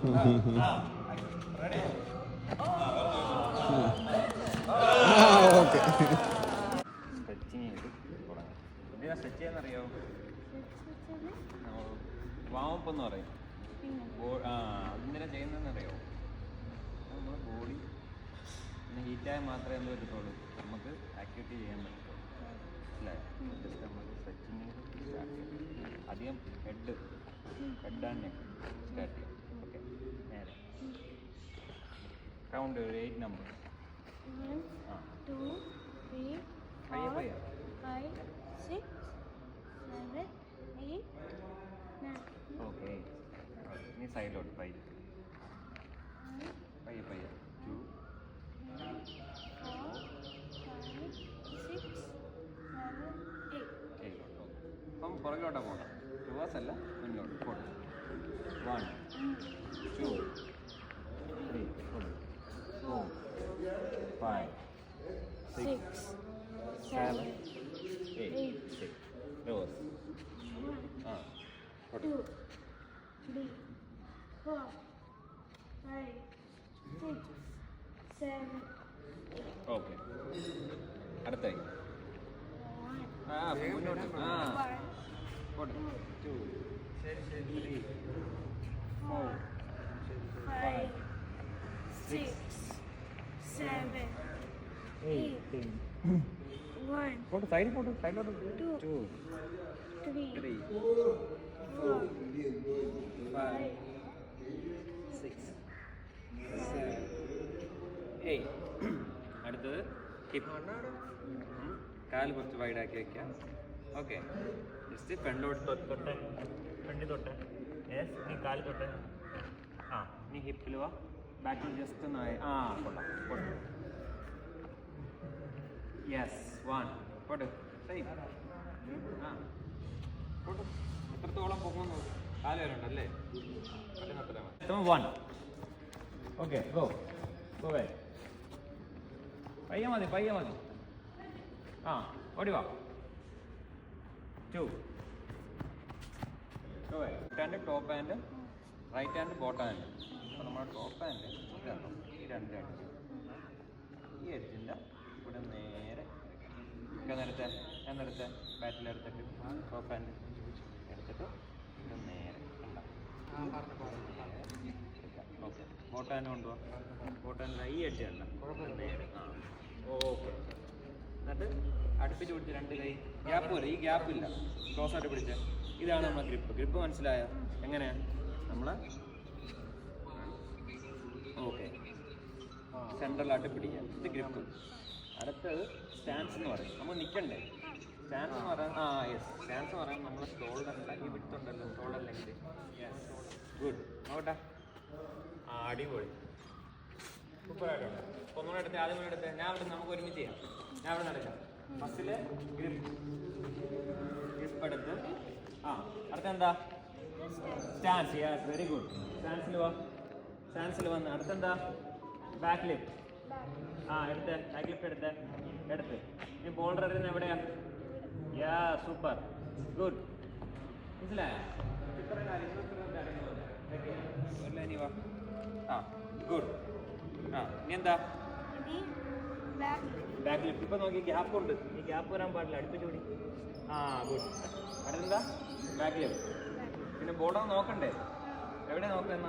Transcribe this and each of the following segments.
Okay. Stretching ചെയ്ത് തുടങ്ങാം. എന്തിനാ സ്ട്രെച്ച് ചെയ്യാന്നറിയോ? വാമപ്പ് എന്ന് പറയും. എന്തിനാ ചെയ്യുന്നതെന്നറിയോ? നമ്മുടെ ബോഡി പിന്നെ ഹീറ്റായാൽ മാത്രമേ എന്ത് പറ്റത്തുള്ളൂ, നമുക്ക് ആക്ടിവിറ്റി ചെയ്യാൻ പറ്റത്തുള്ളൂ. അല്ലേ? ജസ്റ്റ് നമുക്ക് സ്ട്രെച്ചിങ് സ്റ്റാർട്ട് ചെയ്യാം. അധികം ഹെഡ് ആൻഡ് നെക്ക് സ്റ്റാർട്ട് ചെയ്യാം. ഓക്കെ, നേരെ കൗണ്ട് 8 നമ്പർ. 1 2 3 പയ്യെ 4 പയ്യെ 5 6 7 8 9. ഓക്കെ. ഇനി സൈഡിലോട്ട് പയ്യെ 2 4 5 6 7 8. അപ്പം പുറകിലോട്ടാ പോകണം. റിവേഴ്സ് അല്ല, മുന്നോട്ട് പോകണം. 1 2 3 4 5 6 7 8. റിവേഴ്സ്. 1 2 3 4 5 6 7 ഓക്കെ. അടുത്തായി 1 മുന്നോട്ട്. 2 3 4 5 6 7 8 1 പോട്ട് സൈഡിലോട്ട് 2 3 3 4 5 6 7 8. അടുത്തത് ഹിപ്പ്. കാല് കുറച്ച് വൈഡാക്കി വയ്ക്കാം. ഓക്കെ, ജസ്റ്റ് ഫ്രണ്ടിലോട്ട് തൊട്ടെ, ഫ്രണ്ടിൽ തൊട്ടെ. യെസ്, നീ കാല് തൊട്ടെ. നീ ഹിപ്പിൽ വാ, ബാക്കിൽ ജസ്റ്റ് ഒന്ന് കൊള്ളാം. Yes, 1 pot. സെയിം. പോട്ട്. എത്രത്തോളം പോകുന്നു? കാല് വരണ്ടല്ലേ? 1. ഓക്കെ, ഗോ വേ. പയ്യെ മതി. ഓടി വാ. 2. Left hand top hand, right hand bottom hand. അപ്പോൾ നമ്മുടെ ടോപ്പ് ഹാൻഡ് ഇതാണോ? ഈ 2 എഡ്ജ്, ഈ എഡ്ജിൻ്റെ ഇവിടെ നേരെ ഞാൻ നേരത്തെ ബാറ്റിലെടുത്തിട്ട് ടോപ്പ് ഹാൻഡ് എടുത്തിട്ട് ഇത് നേരെ ഓക്കെ. ബോട്ടം ഹാൻഡ് കൊണ്ടുപോകാം. ബോട്ടം ഹാൻഡ് ഈ എഡ്ജ് അല്ല, നേരെ. ഓക്കെ. എന്നിട്ട് അടുപ്പിച്ച് പിടിച്ച് 2 കൈ ഗ്യാപ്പ് പോലെ. ഈ ഗ്യാപ്പില്ല, ക്ലോസ് ആയിട്ട് പിടിച്ച്. ഇതാണ് നമ്മളെ ഗ്രിപ്പ്. മനസ്സിലായോ? എങ്ങനെയാണ് നമ്മൾ ഓക്കെ സെൻട്രലായിട്ട് പിടിക്കുക. ഇത് ഗ്രിപ്പ്. അടുത്തത് സ്റ്റാൻസ് എന്ന് പറയും. നമ്മൾ നിൽക്കണ്ടേ? സ്റ്റാൻസ് എന്ന് പറയാൻ സ്റ്റാൻസ് എന്ന് പറയാൻ നമ്മൾ ഷോൾഡറിൻ്റെ ഈ വിട്ടുണ്ടല്ലോ, ഷോൾഡർ ലെങ്ത്. ഗുഡ്. നോക്കട്ടെ. അടിപൊളി, സൂപ്പറായിട്ടുണ്ട്. ഒന്നുകൂടെ എടുത്ത്, ആദ്യം കൂടെ എടുത്ത്. ഞാൻ അവിടെ നമുക്ക് ഒരുമിച്ച് ചെയ്യാം. ഞാൻ അവിടെ നടക്കാം. ഫസ്റ്റിൽ ഗ്രിപ്പ് എടുത്ത്. അടുത്ത എന്താ? സ്റ്റാൻസ്. Yes, very good. സ്റ്റാൻസിൽ വന്ന് അടുത്തെന്താ? Back lift. എടുത്ത് ബാക്ക് ലിഫ്റ്റ് എടുത്ത്. ഈ ബോൾഡർ എറിയുന്നത് എവിടെയാ? Ya, super, good. മനസ്സിലായോ? ഇത്രയും കാര്യങ്ങൾ വാ. ഗുഡ്. ഇനി എന്താ? Back lift. ഇപ്പൊ നോക്കി, ഗ്യാപ്പ് ഉണ്ട്. ഈ ഗ്യാപ്പ് വരാൻ പാടില്ല. അടുപ്പിച്ച് പിടി. ഗുഡ്. അടുത്തെന്താ? Back lift. പിന്നെ ബോർഡർ നോക്കണ്ടേ? എവിടെ നോക്കുന്ന?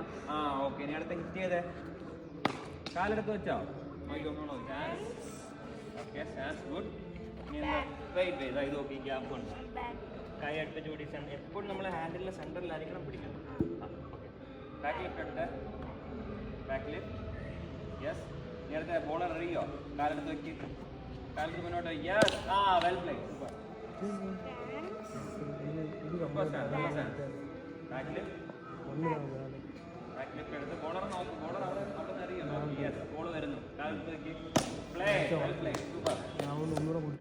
ഓക്കെ. ഇനി അടുത്ത് ഹിറ്റ് ചെയ്തേ. കാലെടുത്ത് വെച്ചോ? നോക്കി ഒന്നോളൂ. സ്റ്റാൻസ്. Okay, stance. ഗുഡ്. ഇനി എന്താ? വെയിറ്റ്. ഇത് നോക്കി, ഗ്യാപ്പ് ഉണ്ട്. കൈ അടുപ്പിച്ച് പിടി. എപ്പോഴും നമ്മൾ ഹാൻഡിലിൻ്റെ സെൻറ്ററിലായിരിക്കണം പിടിക്കുന്നത്. ഓക്കെ. ബാക്ക് ലിഫ്റ്റ് എടുത്ത്. Back lift. യെസ്. ഇനി അടുത്ത ബോളർ എറിയോ? കാലെടുത്ത് വെക്കി. കാലെടുത്ത് മുന്നോട്ട്. Yes. Well play. Super. Back lift എടുത്ത് ബോളർ നോക്കും. ബോളർ അവിടെ നിന്ന് അറിയാം. യെസ്, ബോൾ വരുന്നു. കാലെടുത്ത് വെക്കി. പ്ലേ. Well play. സൂപ്പർ.